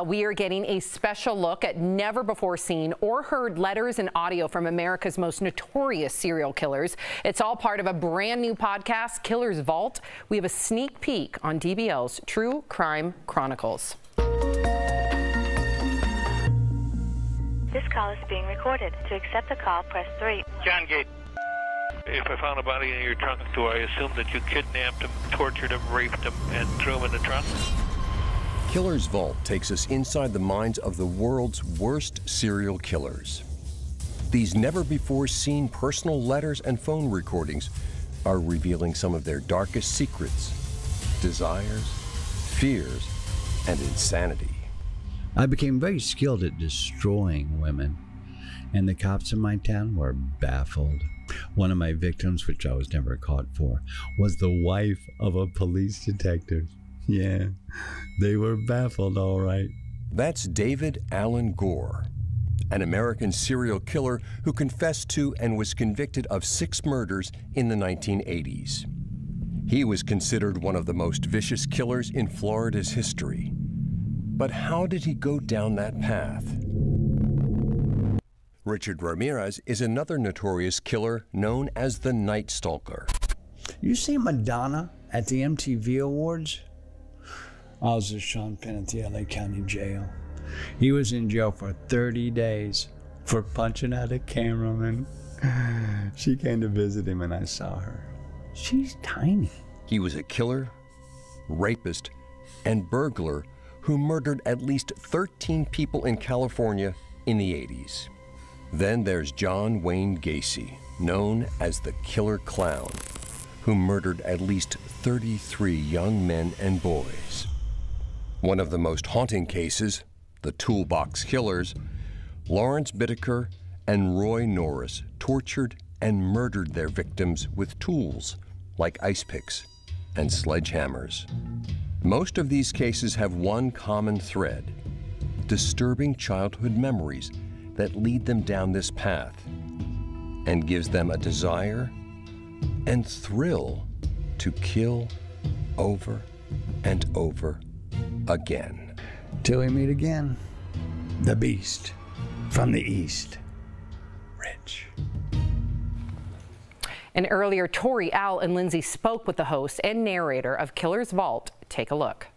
We are getting a special look at never before seen or heard letters and audio from America's most notorious serial killers. It's all part of a brand new podcast, Killer's Vault. We have a sneak peek on DBL's True Crime Chronicles. This call is being recorded. To accept the call, press 3. John Gate. If I found a body in your trunk, do I assume that you kidnapped him, tortured him, raped him, and threw him in the trunk? Killer's Vault takes us inside the minds of the world's worst serial killers. These never-before-seen personal letters and phone recordings are revealing some of their darkest secrets, desires, fears, and insanity. I became very skilled at destroying women, and the cops in my town were baffled. One of my victims, which I was never caught for, was the wife of a police detective. Yeah, they were baffled, all right. That's David Alan Gore, an American serial killer who confessed to and was convicted of 6 murders in the 1980s. He was considered one of the most vicious killers in Florida's history. But how did he go down that path? Richard Ramirez is another notorious killer known as the Night Stalker. You see Madonna at the MTV Awards? I was with Sean Penn at the LA County Jail. He was in jail for 30 days for punching out a cameraman. She came to visit him and I saw her. She's tiny. He was a killer, rapist, and burglar who murdered at least 13 people in California in the 80s. Then there's John Wayne Gacy, known as the Killer Clown, who murdered at least 33 young men and boys. One of the most haunting cases, the Toolbox Killers, Lawrence Bittaker and Roy Norris tortured and murdered their victims with tools like ice picks and sledgehammers. Most of these cases have one common thread: disturbing childhood memories that lead them down this path and gives them a desire and thrill to kill over and over again. Till we meet again, the beast from the east, Rich. And earlier, Tori, Al, and Lindsay spoke with the host and narrator of Killer's Vault. Take a look.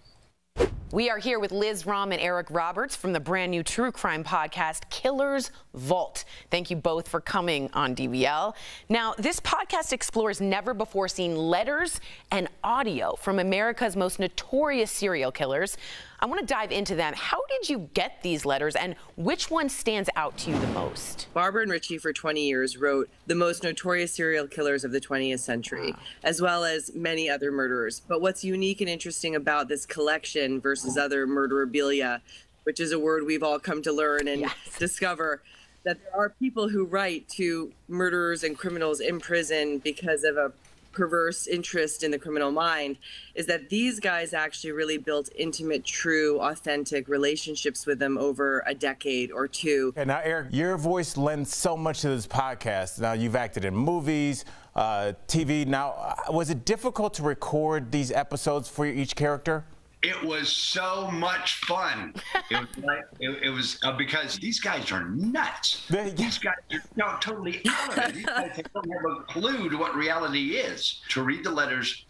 We are here with Liz Rom and Eric Roberts from the brand new true crime podcast, Killer's Vault. Thank you both for coming on DBL. Now, this podcast explores never-before-seen letters and audio from America's most notorious serial killers. I want to dive into them. How did you get these letters, and which one stands out to you the most? Barbara and Richie, for 20 years, wrote the most notorious serial killers of the 20th century, as well as many other murderers. But what's unique and interesting about this collection versus other murderabilia, which is a word we've all come to learn and discover, that there are people who write to murderers and criminals in prison because of a perverse interest in the criminal mind, is that these guys actually really built intimate, true, authentic relationships with them over a decade or two. And now, Eric, your voice lends so much to this podcast. Now, you've acted in movies, TV. Now, was it difficult to record these episodes for each character? It was so much fun. It was because these guys are nuts. These guys are totally out of it. These guys don't have a clue to what reality is. To read the letters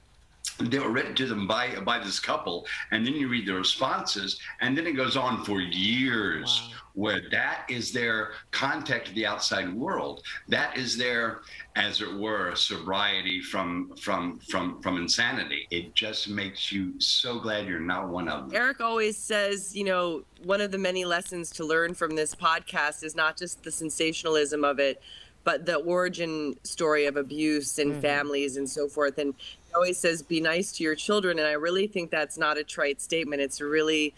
that were written to them by this couple, and then you read the responses, and then it goes on for years. Wow. Where that is their contact to the outside world. That is their, as it were, sobriety from insanity. It just makes you so glad you're not one of them. Eric always says, you know, one of the many lessons to learn from this podcast is not just the sensationalism of it, but the origin story of abuse and families and so forth. And he always says, be nice to your children. And I really think that's not a trite statement. It's a really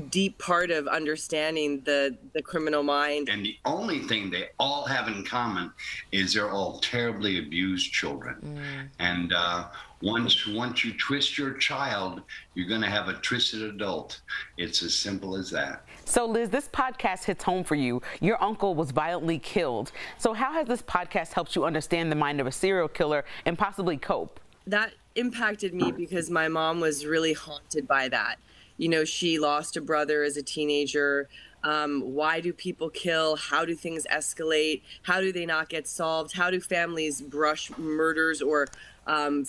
deep part of understanding the criminal mind. And the only thing they all have in common is they're all terribly abused children. And once you twist your child, you're going to have a twisted adult. It's as simple as that. So, Liz, this podcast hits home for you. Your uncle was violently killed. So how has this podcast helped you understand the mind of a serial killer and possibly cope? That impacted me because my mom was really haunted by that. you know, she lost a brother as a teenager. Why do people kill? How do things escalate? How do they not get solved? How do families brush murders or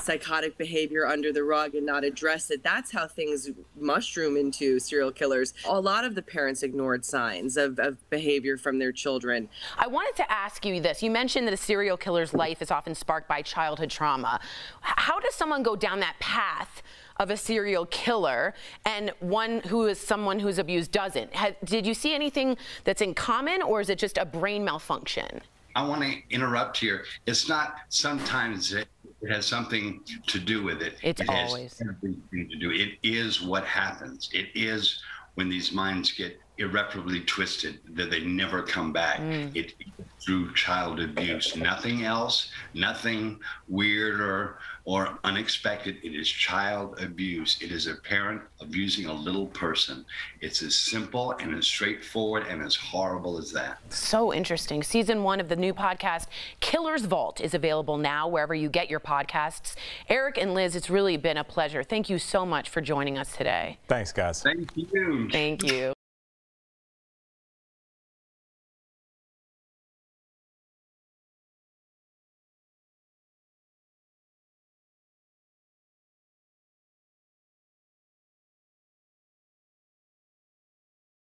psychotic behavior under the rug and not address it? That's how things mushroom into serial killers. A lot of the parents ignored signs of behavior from their children. I wanted to ask you this. You mentioned that a serial killer's life is often sparked by childhood trauma. How does someone go down that path of a serial killer and one who is someone who's abused doesn't? Did you see anything that's in common, or is it just a brain malfunction? I want to interrupt here. It's not sometimes it has something to do with it. It always has everything to do. It is what happens. It is when these minds get irreparably twisted that they never come back. It through child abuse. Nothing else, nothing weird or unexpected. It is child abuse. It is a parent abusing a little person. It's as simple and as straightforward and as horrible as that. So interesting. Season 1 of the new podcast, Killer's Vault, is available now wherever you get your podcasts. Eric and Liz, it's really been a pleasure. Thank you so much for joining us today. Thanks, guys. Thank you. Thank you.